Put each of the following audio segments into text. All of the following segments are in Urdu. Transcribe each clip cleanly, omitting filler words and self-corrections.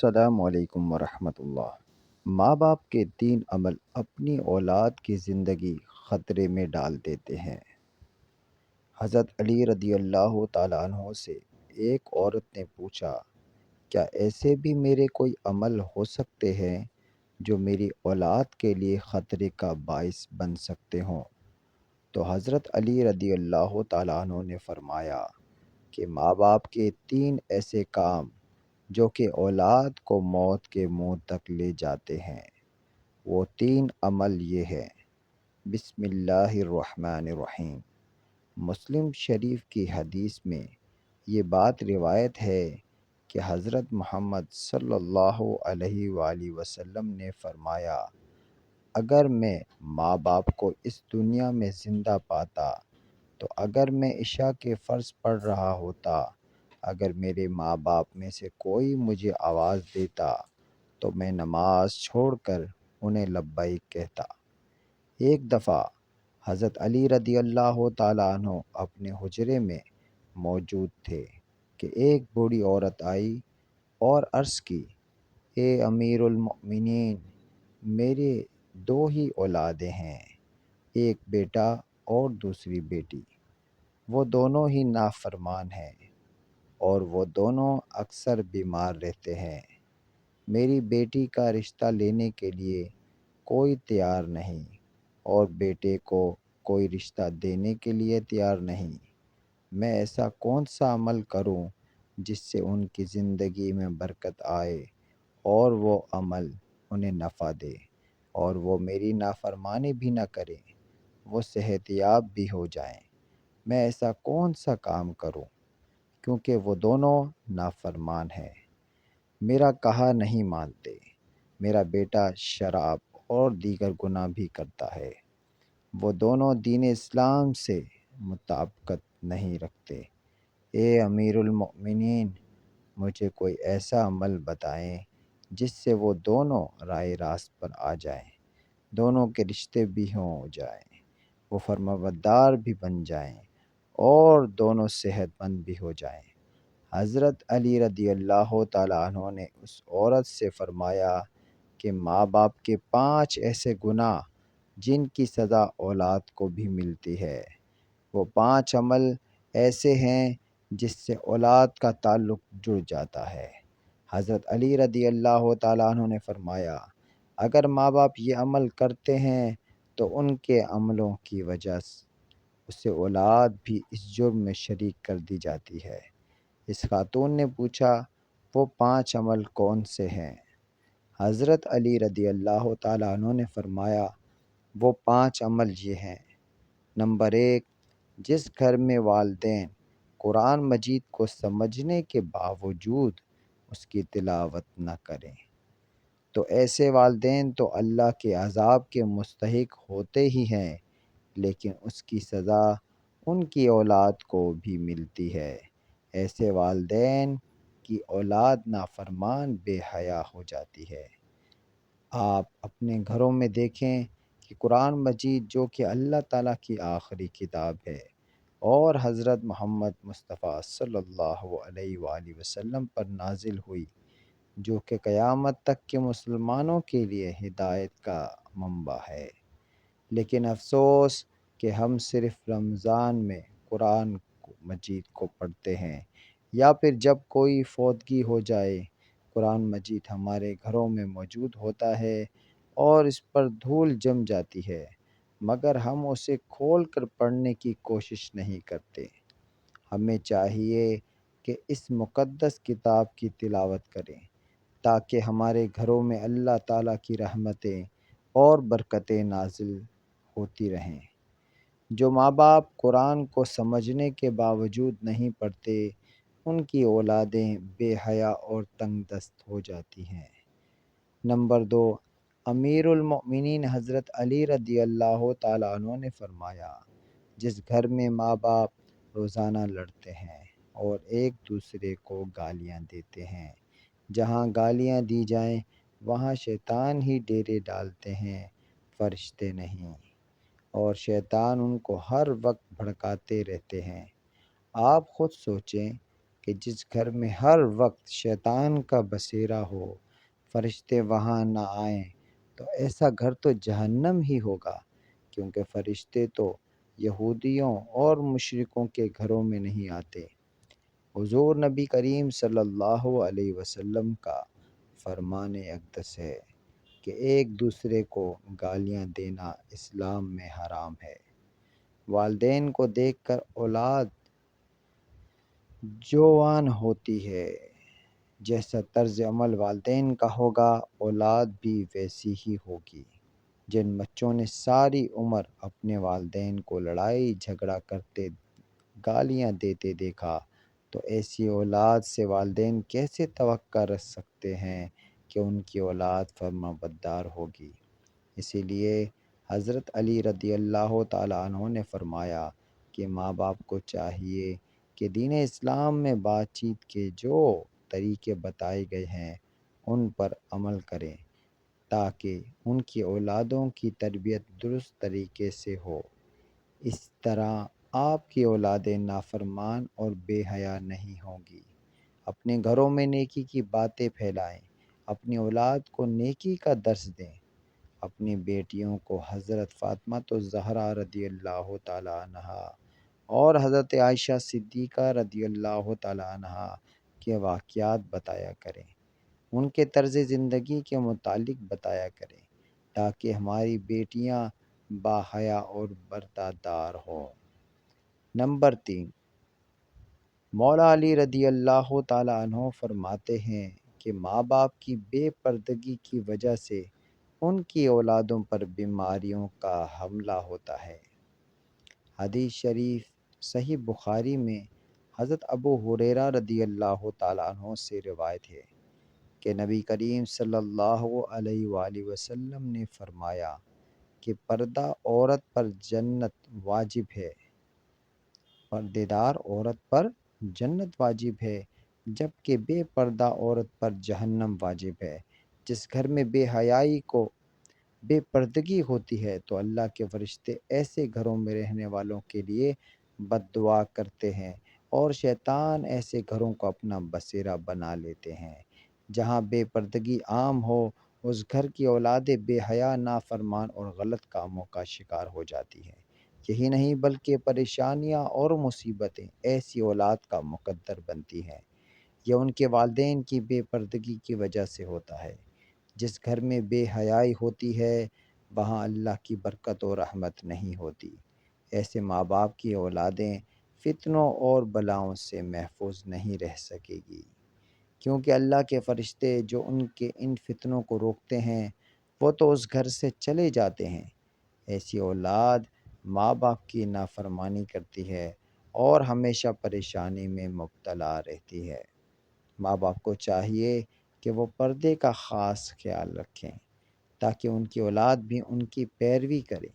السلام علیکم ورحمۃ اللہ۔ ماں باپ کے 3 عمل اپنی اولاد کی زندگی خطرے میں ڈال دیتے ہیں۔ حضرت علی رضی اللہ تعالیٰ عنہ سے ایک عورت نے پوچھا، کیا ایسے بھی میرے کوئی عمل ہو سکتے ہیں جو میری اولاد کے لیے خطرے کا باعث بن سکتے ہوں؟ تو حضرت علی رضی اللہ تعالیٰ عنہ نے فرمایا کہ ماں باپ کے 3 ایسے کام جو کہ اولاد کو موت کے منہ تک لے جاتے ہیں۔ وہ 3 عمل یہ ہیں۔ بسم اللہ الرحمن الرحیم۔ مسلم شریف کی حدیث میں یہ بات روایت ہے کہ حضرت محمد صلی اللہ علیہ وآلہ وسلم نے فرمایا، اگر میں ماں باپ کو اس دنیا میں زندہ پاتا تو اگر میں عشاء کے فرض پڑھ رہا ہوتا، اگر میرے ماں باپ میں سے کوئی مجھے آواز دیتا تو میں نماز چھوڑ کر انہیں لبیک کہتا۔ ایک دفعہ حضرت علی رضی اللہ تعالیٰ عنہ اپنے حجرے میں موجود تھے کہ ایک بوڑھی عورت آئی اور عرض کی، اے امیر المؤمنین، میرے 2 ہی اولادیں ہیں، ایک بیٹا اور دوسری بیٹی۔ وہ دونوں ہی نافرمان ہیں اور وہ دونوں اکثر بیمار رہتے ہیں۔ میری بیٹی کا رشتہ لینے کے لیے کوئی تیار نہیں اور بیٹے کو کوئی رشتہ دینے کے لیے تیار نہیں۔ میں ایسا کون سا عمل کروں جس سے ان کی زندگی میں برکت آئے اور وہ عمل انہیں نفع دے اور وہ میری نافرمانی بھی نہ کریں، وہ صحت یاب بھی ہو جائیں؟ میں ایسا کون سا کام کروں کیونکہ وہ دونوں نافرمان ہیں، میرا کہا نہیں مانتے؟ میرا بیٹا شراب اور دیگر گناہ بھی کرتا ہے، وہ دونوں دین اسلام سے مطابقت نہیں رکھتے۔ اے امیر المؤمنین، مجھے کوئی ایسا عمل بتائیں جس سے وہ دونوں راہ راست پر آ جائیں، دونوں کے رشتے بھی ہو جائیں، وہ فرمانبردار بھی بن جائیں اور دونوں صحت مند بھی ہو جائیں۔ حضرت علی رضی اللہ تعالیٰ عنہ نے اس عورت سے فرمایا کہ ماں باپ کے 5 ایسے گناہ جن کی سزا اولاد کو بھی ملتی ہے۔ وہ 5 عمل ایسے ہیں جس سے اولاد کا تعلق جڑ جاتا ہے۔ حضرت علی رضی اللہ تعالیٰ عنہ نے فرمایا، اگر ماں باپ یہ عمل کرتے ہیں تو ان کے عملوں کی وجہ سے اولاد بھی اس جرم میں شریک کر دی جاتی ہے۔ اس خاتون نے پوچھا، وہ 5 عمل کون سے ہیں؟ حضرت علی رضی اللہ تعالیٰ عنہ نے فرمایا، وہ 5 عمل یہ ہیں۔ نمبر 1، جس گھر میں والدین قرآن مجید کو سمجھنے کے باوجود اس کی تلاوت نہ کریں تو ایسے والدین تو اللہ کے عذاب کے مستحق ہوتے ہی ہیں، لیکن اس کی سزا ان کی اولاد کو بھی ملتی ہے۔ ایسے والدین کی اولاد نافرمان بے حیا ہو جاتی ہے۔ آپ اپنے گھروں میں دیکھیں کہ قرآن مجید جو کہ اللہ تعالیٰ کی آخری کتاب ہے اور حضرت محمد مصطفیٰ صلی اللہ علیہ وآلہ وسلم پر نازل ہوئی، جو کہ قیامت تک کے مسلمانوں کے لیے ہدایت کا منبع ہے، لیکن افسوس کہ ہم صرف رمضان میں قرآن مجید کو پڑھتے ہیں، یا پھر جب کوئی فوتگی ہو جائے قرآن مجید ہمارے گھروں میں موجود ہوتا ہے اور اس پر دھول جم جاتی ہے، مگر ہم اسے کھول کر پڑھنے کی کوشش نہیں کرتے۔ ہمیں چاہیے کہ اس مقدس کتاب کی تلاوت کریں تاکہ ہمارے گھروں میں اللہ تعالیٰ کی رحمتیں اور برکتیں نازل ہوتی رہیں۔ جو ماں باپ قرآن کو سمجھنے کے باوجود نہیں پڑھتے، ان کی اولادیں بے حیا اور تنگ دست ہو جاتی ہیں۔ نمبر 2، امیر المؤمنین حضرت علی رضی اللہ تعالیٰ عنہ نے فرمایا، جس گھر میں ماں باپ روزانہ لڑتے ہیں اور ایک دوسرے کو گالیاں دیتے ہیں، جہاں گالیاں دی جائیں وہاں شیطان ہی ڈیرے ڈالتے ہیں، فرشتے نہیں، اور شیطان ان کو ہر وقت بھڑکاتے رہتے ہیں۔ آپ خود سوچیں کہ جس گھر میں ہر وقت شیطان کا بسیرا ہو، فرشتے وہاں نہ آئیں، تو ایسا گھر تو جہنم ہی ہوگا، کیونکہ فرشتے تو یہودیوں اور مشرکوں کے گھروں میں نہیں آتے۔ حضور نبی کریم صلی اللہ علیہ وسلم کا فرمان اقدس ہے کہ ایک دوسرے کو گالیاں دینا اسلام میں حرام ہے۔ والدین کو دیکھ کر اولاد جوان ہوتی ہے، جیسا طرز عمل والدین کا ہوگا اولاد بھی ویسی ہی ہوگی۔ جن بچوں نے ساری عمر اپنے والدین کو لڑائی جھگڑا کرتے، گالیاں دیتے دیکھا، تو ایسی اولاد سے والدین کیسے توقع رکھ سکتے ہیں کہ ان کی اولاد فرمانبردار ہوگی؟ اسی لیے حضرت علی رضی اللہ تعالیٰ عنہ نے فرمایا کہ ماں باپ کو چاہیے کہ دین اسلام میں بات چیت کے جو طریقے بتائے گئے ہیں ان پر عمل کریں، تاکہ ان کی اولادوں کی تربیت درست طریقے سے ہو۔ اس طرح آپ کی اولادیں نافرمان اور بے حیا نہیں ہوں گی۔ اپنے گھروں میں نیکی کی باتیں پھیلائیں، اپنی اولاد کو نیکی کا درس دیں۔ اپنی بیٹیوں کو حضرت فاطمہ الزہرا رضی اللہ تعالیٰ عنہا اور حضرت عائشہ صدیقہ رضی اللہ تعالیٰ عنہا کے واقعات بتایا کریں، ان کے طرز زندگی کے متعلق بتایا کریں، تاکہ ہماری بیٹیاں باحیا اور بردادار ہوں۔ نمبر 3، مولا علی رضی اللہ تعالیٰ عنہ فرماتے ہیں کہ ماں باپ کی بے پردگی کی وجہ سے ان کی اولادوں پر بیماریوں کا حملہ ہوتا ہے۔ حدیث شریف صحیح بخاری میں حضرت ابو ہریرہ رضی اللہ تعالیٰ عنہ سے روایت ہے کہ نبی کریم صلی اللہ علیہ وآلہ وسلم نے فرمایا کہ پردہ عورت پر جنت واجب ہے، پردے دار عورت پر جنت واجب ہے، جبکہ بے پردہ عورت پر جہنم واجب ہے۔ جس گھر میں بے حیائی کو بے پردگی ہوتی ہے تو اللہ کے فرشتے ایسے گھروں میں رہنے والوں کے لیے بد دعا کرتے ہیں، اور شیطان ایسے گھروں کو اپنا بسیرا بنا لیتے ہیں۔ جہاں بے پردگی عام ہو، اس گھر کی اولادیں بے حیا، نافرمان اور غلط کاموں کا شکار ہو جاتی ہیں۔ یہی نہیں بلکہ پریشانیاں اور مصیبتیں ایسی اولاد کا مقدر بنتی ہیں۔ یہ ان کے والدین کی بے پردگی کی وجہ سے ہوتا ہے۔ جس گھر میں بے حیائی ہوتی ہے وہاں اللہ کی برکت و رحمت نہیں ہوتی۔ ایسے ماں باپ کی اولادیں فتنوں اور بلاؤں سے محفوظ نہیں رہ سکے گی، کیونکہ اللہ کے فرشتے جو ان کے ان فتنوں کو روکتے ہیں وہ تو اس گھر سے چلے جاتے ہیں۔ ایسی اولاد ماں باپ کی نافرمانی کرتی ہے اور ہمیشہ پریشانی میں مبتلا رہتی ہے۔ ماں باپ کو چاہیے کہ وہ پردے کا خاص خیال رکھیں، تاکہ ان کی اولاد بھی ان کی پیروی کرے۔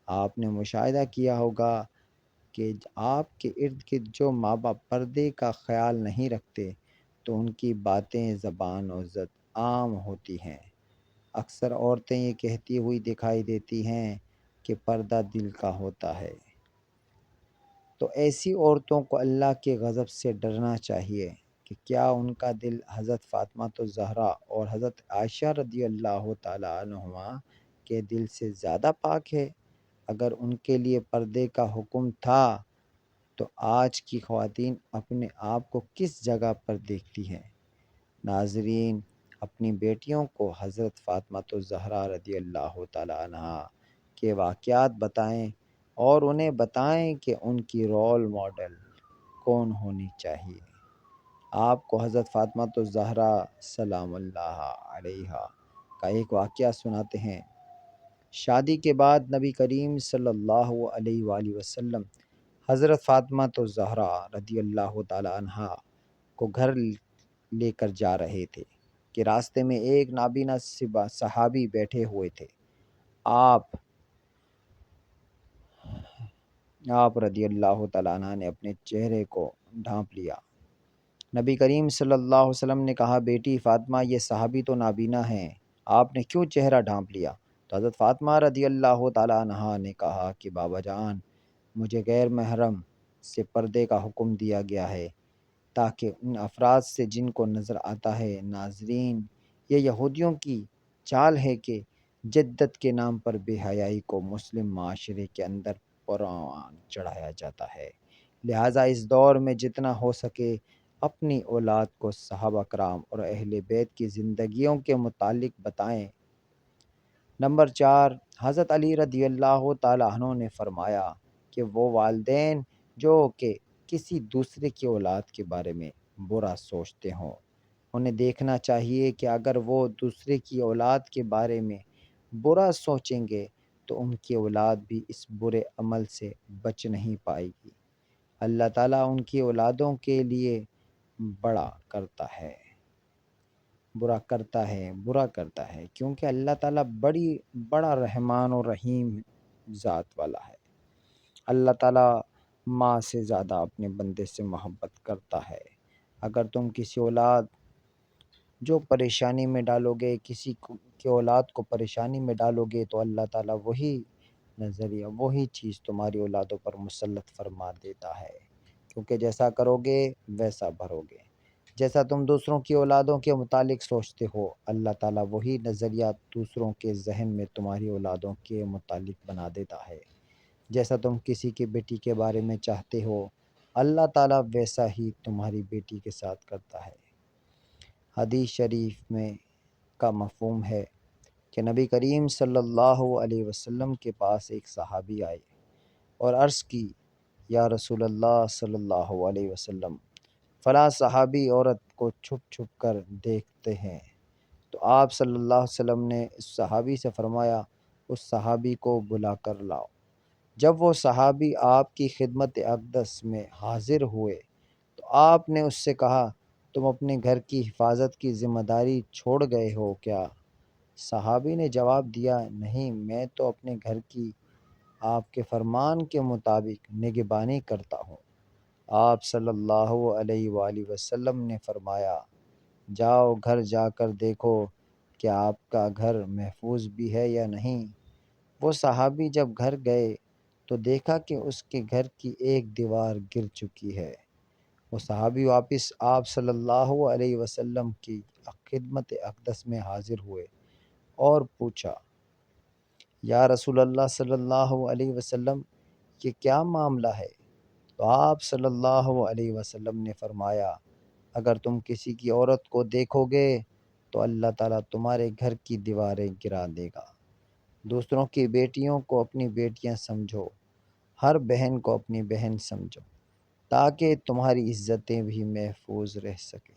آپ نے مشاہدہ کیا ہوگا کہ آپ کے ارد گرد جو ماں باپ پردے کا خیال نہیں رکھتے تو ان کی باتیں زبان و زد عام ہوتی ہیں۔ اکثر عورتیں یہ کہتی ہوئی دکھائی دیتی ہیں کہ پردہ دل کا ہوتا ہے، تو ایسی عورتوں کو اللہ کے غضب سے ڈرنا چاہیے کہ کیا ان کا دل حضرت فاطمہ الزہرا اور حضرت عائشہ رضی اللہ تعالیٰ عنہما کے دل سے زیادہ پاک ہے؟ اگر ان کے لیے پردے کا حکم تھا تو آج کی خواتین اپنے آپ کو کس جگہ پر دیکھتی ہیں؟ ناظرین، اپنی بیٹیوں کو حضرت فاطمہ الزہرا رضی اللہ تعالیٰ عنہا کے واقعات بتائیں اور انہیں بتائیں کہ ان کی رول ماڈل کون ہونی چاہیے۔ آپ کو حضرت فاطمہ الزہرا سلام اللہ علیہا کا ایک واقعہ سناتے ہیں۔ شادی کے بعد نبی کریم صلی اللہ علیہ وآلہ وسلم حضرت فاطمہ الزہرا رضی اللہ تعالیٰ عنہا کو گھر لے کر جا رہے تھے کہ راستے میں ایک نابینا صحابی بیٹھے ہوئے تھے۔ آپ رضی اللہ تعالیٰ عنہ نے اپنے چہرے کو ڈھانپ لیا۔ نبی کریم صلی اللہ علیہ وسلم نے کہا، بیٹی فاطمہ، یہ صحابی تو نابینا ہیں، آپ نے کیوں چہرہ ڈھانپ لیا؟ تو حضرت فاطمہ رضی اللہ تعالیٰ عنہ نے کہا کہ بابا جان، مجھے غیر محرم سے پردے کا حکم دیا گیا ہے، تاکہ ان افراد سے جن کو نظر آتا ہے۔ ناظرین، یہ یہودیوں کی چال ہے کہ جدت کے نام پر بے حیائی کو مسلم معاشرے کے اندر پروان چڑھایا جاتا ہے۔ لہٰذا اس دور میں جتنا ہو سکے اپنی اولاد کو صحابہ کرام اور اہل بیت کی زندگیوں کے متعلق بتائیں۔ نمبر 4، حضرت علی رضی اللہ تعالیٰ عنہ نے فرمایا کہ وہ والدین جو کہ کسی دوسرے کی اولاد کے بارے میں برا سوچتے ہوں، انہیں دیکھنا چاہیے کہ اگر وہ دوسرے کی اولاد کے بارے میں برا سوچیں گے تو ان کی اولاد بھی اس برے عمل سے بچ نہیں پائے گی۔ اللہ تعالیٰ ان کی اولادوں کے لیے برا کرتا ہے کیونکہ اللہ تعالیٰ بڑا رحمان و رحیم ذات والا ہے۔ اللہ تعالیٰ ماں سے زیادہ اپنے بندے سے محبت کرتا ہے۔ اگر تم کسی اولاد جو پریشانی میں ڈالو گے، کسی کی اولاد کو پریشانی میں ڈالو گے تو اللہ تعالیٰ وہی نظریہ، وہی چیز تمہاری اولادوں پر مسلط فرما دیتا ہے، کیونکہ جیسا کرو گے ویسا بھرو گے۔ جیسا تم دوسروں کی اولادوں کے متعلق سوچتے ہو، اللہ تعالیٰ وہی نظریہ دوسروں کے ذہن میں تمہاری اولادوں کے متعلق بنا دیتا ہے۔ جیسا تم کسی کی بیٹی کے بارے میں چاہتے ہو، اللہ تعالیٰ ویسا ہی تمہاری بیٹی کے ساتھ کرتا ہے۔ حدیث شریف میں کا مفہوم ہے کہ نبی کریم صلی اللہ علیہ وسلم کے پاس ایک صحابی آئے اور عرض کی، یا رسول اللہ صلی اللہ علیہ وسلم، فلاں صحابی عورت کو چھپ چھپ کر دیکھتے ہیں۔ تو آپ صلی اللہ علیہ وسلم نے اس صحابی سے فرمایا، اس صحابی کو بلا کر لاؤ۔ جب وہ صحابی آپ کی خدمت اقدس میں حاضر ہوئے تو آپ نے اس سے کہا، تم اپنے گھر کی حفاظت کی ذمہ داری چھوڑ گئے ہو کیا؟ صحابی نے جواب دیا، نہیں، میں تو اپنے گھر کی آپ کے فرمان کے مطابق نگہبانی کرتا ہوں۔ آپ صلی اللہ علیہ وآلہ وسلم نے فرمایا، جاؤ گھر جا کر دیکھو کہ آپ کا گھر محفوظ بھی ہے یا نہیں۔ وہ صحابی جب گھر گئے تو دیکھا کہ اس کے گھر کی ایک دیوار گر چکی ہے۔ وہ صحابی واپس آپ صلی اللہ علیہ وسلم کی خدمت اقدس میں حاضر ہوئے اور پوچھا، یا رسول اللہ صلی اللہ علیہ وسلم، یہ کیا معاملہ ہے؟ تو آپ صلی اللہ علیہ وسلم نے فرمایا، اگر تم کسی کی عورت کو دیکھو گے تو اللہ تعالیٰ تمہارے گھر کی دیواریں گرا دے گا۔ دوسروں کی بیٹیوں کو اپنی بیٹیاں سمجھو، ہر بہن کو اپنی بہن سمجھو، تاکہ تمہاری عزتیں بھی محفوظ رہ سکیں۔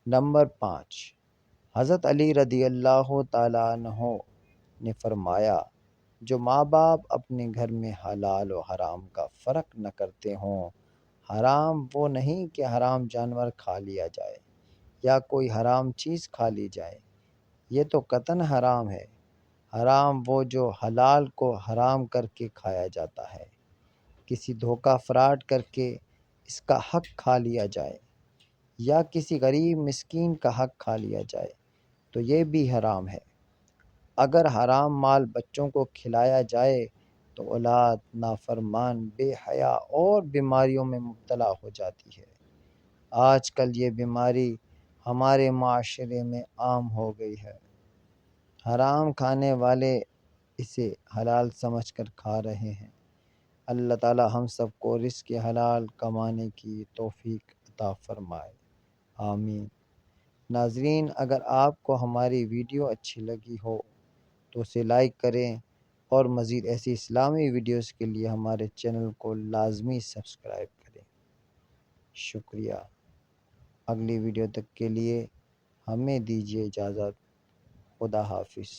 نمبر 5، حضرت علی رضی اللہ تعالیٰ عنہ نے فرمایا، جو ماں باپ اپنے گھر میں حلال و حرام کا فرق نہ کرتے ہوں، حرام وہ نہیں کہ حرام جانور کھا لیا جائے یا کوئی حرام چیز کھا لی جائے، یہ تو قطعاً حرام ہے۔ حرام وہ جو حلال کو حرام کر کے کھایا جاتا ہے، کسی دھوکہ فراڈ کر کے اس کا حق کھا لیا جائے یا کسی غریب مسکین کا حق کھا لیا جائے تو یہ بھی حرام ہے۔ اگر حرام مال بچوں کو کھلایا جائے تو اولاد نافرمان، بے حیا اور بیماریوں میں مبتلا ہو جاتی ہے۔ آج کل یہ بیماری ہمارے معاشرے میں عام ہو گئی ہے۔ حرام کھانے والے اسے حلال سمجھ کر کھا رہے ہیں۔ اللہ تعالی ہم سب کو رزق حلال کمانے کی توفیق عطا فرمائے، آمین۔ ناظرین، اگر آپ کو ہماری ویڈیو اچھی لگی ہو تو اسے لائک کریں اور مزید ایسی اسلامی ویڈیوز کے لیے ہمارے چینل کو لازمی سبسکرائب کریں۔ شکریہ۔ اگلی ویڈیو تک کے لیے ہمیں دیجیے اجازت۔ خدا حافظ۔